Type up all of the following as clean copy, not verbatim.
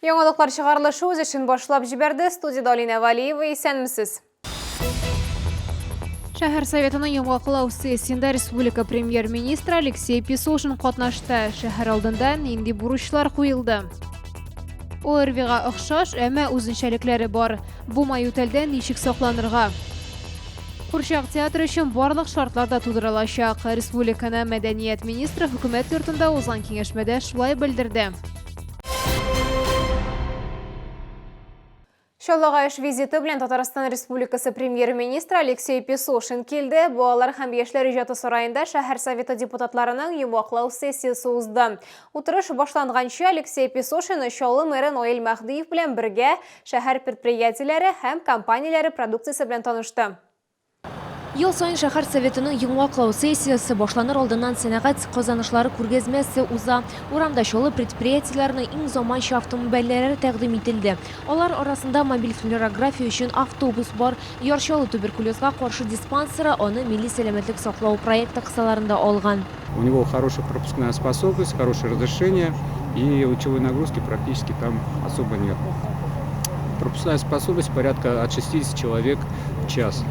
Яңалыклар чыгарылышы үз эшен башлап җибәрде. Студияда Алина Валиева, исәнмесез? Шәһәр советының яңаклау сессиясында республика премьер-министры Алексей Песошин катнашты. Шәһәр алдында нинди бурычлар куелды? ОРВга охшаш, әмма үзенчәлекләре бар. Бу майүтәлдә ничек сакланырга? Курчак театры өчен барлык шартлар да тудырылачак. Республиканы мәдәният министры хөкүмәт йортында узган киңәшмәдә шулай белдерде. Шаллага эш визиты белән Татарстан Республикасы премьер-министры Алексей Песошин килде. Балалар һәм яшьләр иҗаты сараенда шәһәр советы депутатларының йомгаклау сессиясе узды. Утырыш башланганчы Алексей Песошин Чаллы мэры Наил Мәхдиев белән бергә шәһәр предприятиеләре һәм компанияләре продукциясе белән танышты. Ел сайын шәһәр советының йомгаклау сессиясе башланыр алдыннан сәнәгать казанышлары күргәзмәсе уза. Урамда Чаллы предприятиеләренең иң заманча автомобильләре тәкъдим ителде. Алар арасында мобиль флюорография өчен автобус бар, Ярчаллы туберкулезга каршы диспансеры, аны милли сәламәтлек саклау проекты кысаларында алган. У него хорошая пропускная способность, хорошее разрешение и лучевой нагрузки практически там особо нет. Пропускная способность порядка от 60 человек в час.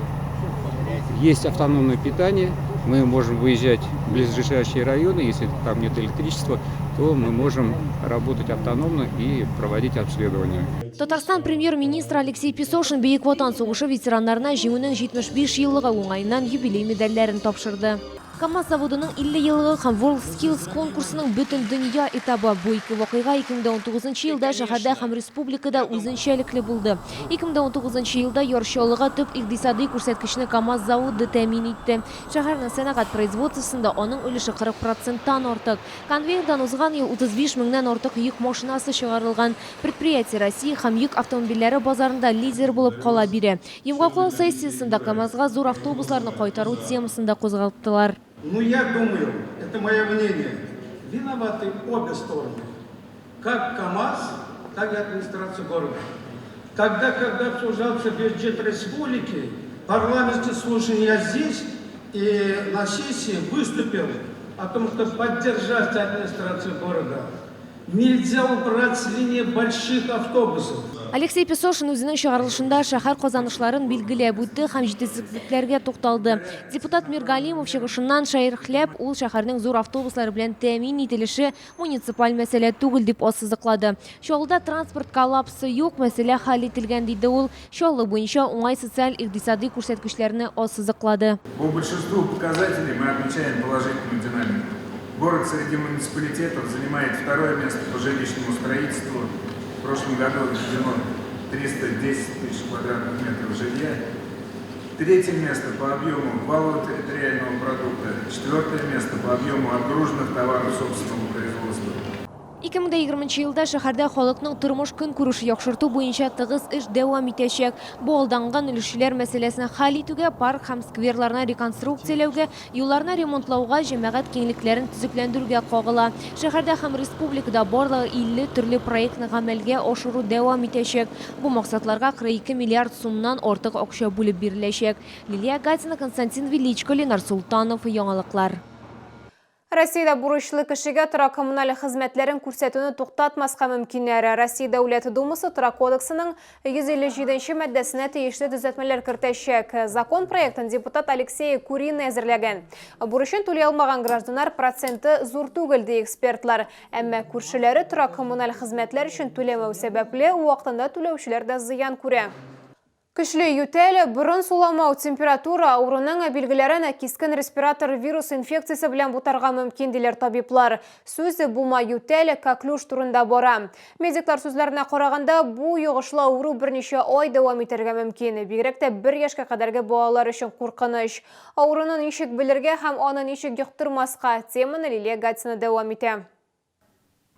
Есть автономное питание, мы можем выезжать в ближайшие районы, если там нет электричества, то мы можем работать автономно и проводить обследование. Татарстан премьер-министры Алексей Песошин Бөек Ватан сугышы ветераннарына җиңүнең 75 еллыгы уңаеннан юбилей медальләрен тапшырды. КАМАЗ заводының 50 еллыгы һәм World Skills конкурсының бөтен дөнья этабы бу ике вакыйга 2019 елда шәһәрдә һәм республикада үзенчәлекле булды. 2019 елда Ярчаллыга төп икътисади күрсәткечне КАМАЗ заводы тәэмин итте. Шәһәрнең сәнәгать производствосында аның өлеше 40%-тан артык. Конвейердан узган ел 35 меңнән артык йөк машинасы чыгарылган. Предприятие Россия һәм йөк автомобильләре базарында лидер булып кала бирә. Йомгаклау сессиясында КАМАЗга зур автобусларны кайтару темасында кузгаттылар. Ну, я думаю, это мое мнение, виноваты обе стороны. Как КАМАЗ, так и администрация города. Когда обсуждался бюджет республики, в парламенте слушания я здесь и на сессии выступил о том, что поддержать администрацию города. Нельзя убрать с линии больших автобусов. Алексей Песошин үзенең чыгарылышында шәһәр казанышларын билгеләп үтте һәм җитешсезлекләргә тукталды. Депутат Миргалимов чыгышыннан шаярхләп, ул шәһәрнең зур автобуслары белән тәэмин ителеше муниципаль мәсьәлә түгел дип ассызыклады. Чаллыда транспорт коллапсы юк, мәсьәлә хәл ителгән диде ул. Чаллы буенча уңай социаль-икътисади күрсәткечләрне ассызыклады. По большинству показателей мы отмечаем положительную динамику. Город среди муниципалитетов занимает второе место по жилищному строительству. В прошлом году введено 310 тысяч квадратных метров жилья. Третье место по объему валового территориального продукта. Четвертое место по объему отгруженных товаров собственного производства. 2020 елда шәһәрдә халыкның тормыш көнкүреше яхшырту буенча тыгыз эш дәвам итәчәк. Бу алданған өлешчеләр мәсьәләсен хәл итүгә, парк һәм скверларны реконструкцияләүгә, юлларны ремонтлауга, җәмәгать киңлекләрен төзекләндерүгә кагыла. Шәһәрдә һәм республикада барлыгы 50 төрле проектны гамәлгә ашыру дәвам итәчәк. Бу максатларга 42 миллиард сумнан артык акча бүлеп биреләчәк. Лилия Гатина, Константин Величко, Ленар Султанов, Яңалыклар. Россиядә бурычлы кешегә тора коммуналь хезмәтләрен күрсәтүне туктатмаска мөмкиннәре. Россия Дәүләт Думасы Тора кодексының 157 маддәсенә тиешле төзәтмәләр кертәчәк. Закон проектын депутат Алексей Курин әзерләгән. Бурычын түләй алмаган гражданнар проценты зур түгел ди экспертлар. Әмма күршеләре тора коммуналь хезмәтләр өчен түләмәү сәбәпле вакытында түләүчеләр дә зыян күрә. Көчле ютәле, борын суламау, температура, ауруның билгеләрен кискен респиратор вирус инфекциясы белән бутарга мөмкин диләр табиблар. Сүзе бума ютәле коклюш турында бара. Медиклар сүзләренә караганда, бу йогышлы ауру берничә ай дәвам итәргә мөмкин. Бигрәк тә 1 яшькә кадәрге балалар өчен куркыныч. Ауруны ничек белергә һәм аны ничек йоктырмаска теманы Лилия Гатина дәвам итә.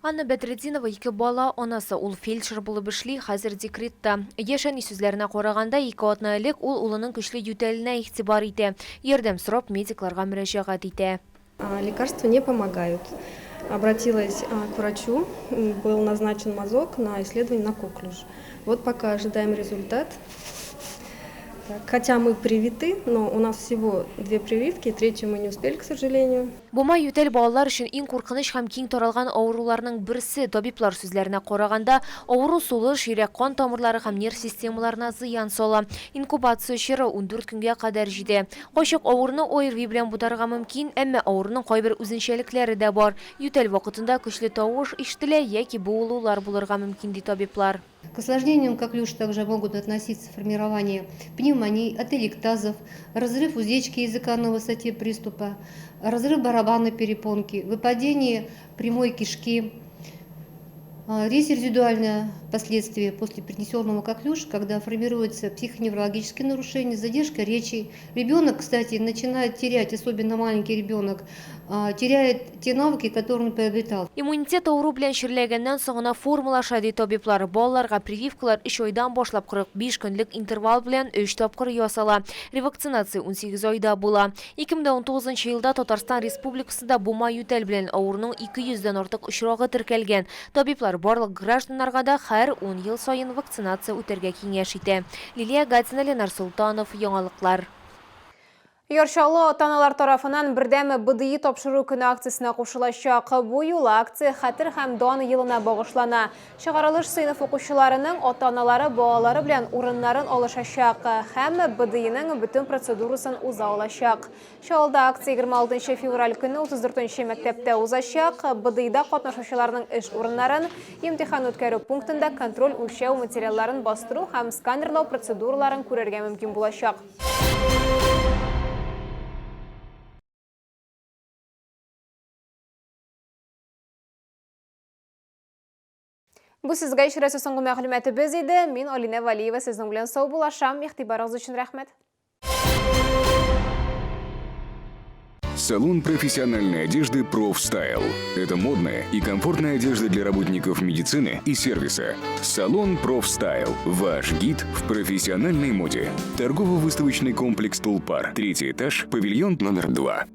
Анна Бәдретдинова 2 бала анасы, ул фельдшер булып эшли, хәзер декретта. Яшәни сүзләренә караганда, 2 атна элек ул улының көчле ютәленә игътибар итә. Ярдәм сорап медикларга мөрәҗәгать итә. Лекарства не помогают. Обратилась к врачу, был назначен мазок на исследование на коклюш. Вот пока ожидаем результат. Так, хотя мы привиты, но у нас всего 2 прививки, 3-ю мы не успели, к сожалению. Бума ютел балалар үшін ең қорқыныш һәм кең таралған ауруларның бірсі табиблар сүзләренә қарағанда ауру сулыш, йөрәк қан тамырлары һәм нерв системаларына зыян сала. Инкубация чоры 14 көнгә кадәр җитә. Кайчак авыруны ОРВИ белән бутарга мөмкин, әмма авыруның кайбер үзенчәлекләре дә бар. Ютел вакытында көчле тавыш ишетелә яки буылулар булырга мөмкин ди табиблар. К осложнениям коклюш также могут относиться формирование пневмоний, ателектазов, разрыв уздечки языка на высоте приступа, разрыв барабанной перепонки, выпадение прямой кишки. Есть резидуальное последствие после перенесенного коклюш, когда формируются психоневрологические нарушения, задержка речи. Ребенок, кстати, начинает терять, особенно маленький ребенок, теряет те навыки, которые он приобретал. Иммунитет ауру белән чирләгәннән соңына формулаша ди табиблар. Балаларга прививкалар 3 айдан башлап 45 көнлек интервал белән 3 тапкыр ясала. Ревакцинация 18 айда була. 2019 елда Татарстан Республикасында бума ютәл белән авыруның 200дән артык очрагы теркәлгән. Табиблар барлык гражданнарга да һәр 10 ел сайын вакцинация үтәргә киңәш итә. Лилия Гатина, Ленар Султанов, яңалыклар. Яршалы ата-аналар тарафынан бердәме БДИ тапшыру көне акциясына кушылачак. Бу юлы акция хәтер һәм дан елына багышлана. Чыгарылыш сыйныф укучыларының ата-аналары балалары белән урыннарын алышачак һәм БДИның бөтен процедурасын уза алачак. Шалда акция 26 февраль көне 34 мәктәптә узачак. БДИда катнашучыларның эш урыннарын, имтихан үткәрү пунктында контроль үлчәү материалларын бастыру һәм сканерлау процедураларын күрергә мөмкин булачак. Бу сезгә ишарәсе соңгы мәгълүматыбыз иде. Мин Алина Валиева сезнең белән сау булашам. Игътибарыгыз өчен рәхмәт. Салон профессиональной одежды «Профстайл». Это модная и комфортная одежда для работников медицины и сервиса. Салон «Профстайл». Ваш гид в профессиональной моде. Торгово-выставочный комплекс «Тулпар». 3-й этаж, павильон номер 2.